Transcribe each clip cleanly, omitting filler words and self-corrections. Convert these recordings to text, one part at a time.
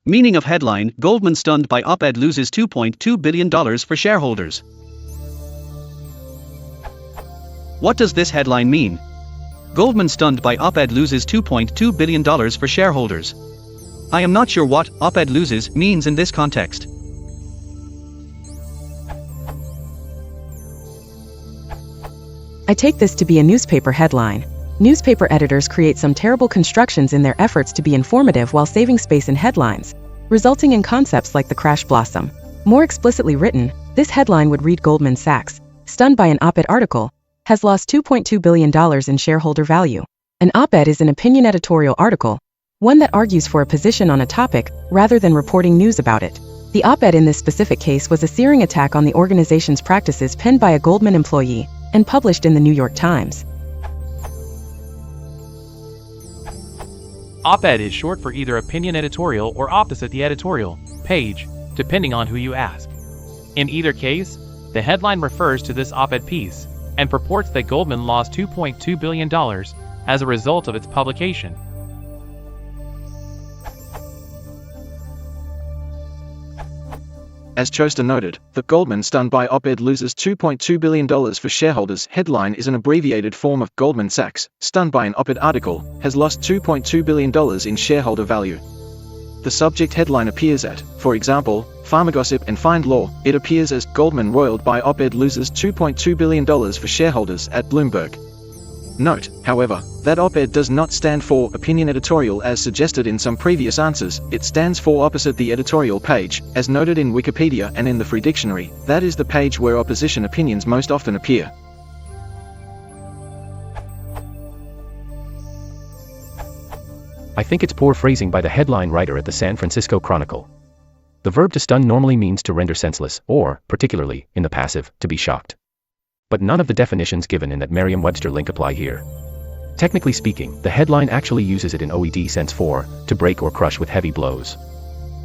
Meaning of headline: Goldman stunned by op-ed loses $2.2 billion for shareholders. What does this headline mean? Goldman stunned by op-ed loses $2.2 billion for shareholders. I am not sure what op-ed loses means in this context. I take this to be a newspaper headline. Newspaper editors create some terrible constructions in their efforts to be informative while saving space in headlines, resulting in concepts like the crash blossom. More explicitly written, this headline would read: Goldman Sachs, stunned by an op-ed article, has lost $2.2 billion in shareholder value. An op-ed is an opinion editorial article, one that argues for a position on a topic rather than reporting news about it. The op-ed in this specific case was a searing attack on the organization's practices penned by a Goldman employee and published in the New York Times. Op-ed is short for either opinion editorial or opposite the editorial page, depending on who you ask. In either case, the headline refers to this op-ed piece and purports that Goldman lost $2.2 billion as a result of its publication. As Choster noted, the Goldman stunned by op-ed loses $2.2 billion for shareholders headline is an abbreviated form of Goldman Sachs, stunned by an op-ed article, has lost $2.2 billion in shareholder value. The subject headline appears at, for example, Pharmagossip and Find Law. It appears as Goldman roiled by op-ed loses $2.2 billion for shareholders at Bloomberg. Note, however, that op-ed does not stand for opinion editorial as suggested in some previous answers. It stands for opposite the editorial page, as noted in Wikipedia and in the Free Dictionary. That is the page where opposition opinions most often appear. I think it's poor phrasing by the headline writer at the San Francisco Chronicle. The verb to stun normally means to render senseless, or, particularly, in the passive, to be shocked. But none of the definitions given in that Merriam-Webster link apply here. Technically speaking, the headline actually uses it in OED sense for, to break or crush with heavy blows.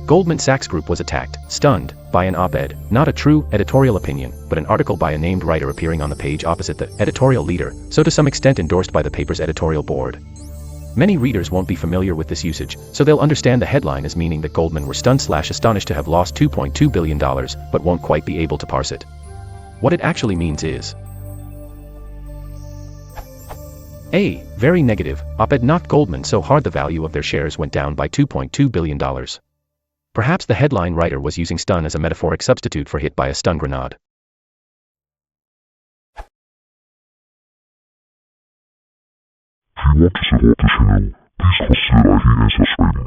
Goldman Sachs Group was attacked, stunned, by an op-ed, not a true editorial opinion, but an article by a named writer appearing on the page opposite the editorial leader, so to some extent endorsed by the paper's editorial board. Many readers won't be familiar with this usage, so they'll understand the headline as meaning that Goldman were stunned/astonished to have lost $2.2 billion, but won't quite be able to parse it. What it actually means is: A. Very negative, op-ed knocked Goldman so hard the value of their shares went down by $2.2 billion. Perhaps the headline writer was using stun as a metaphoric substitute for hit by a stun grenade. If you want to support the channel, please consider liking and subscribing.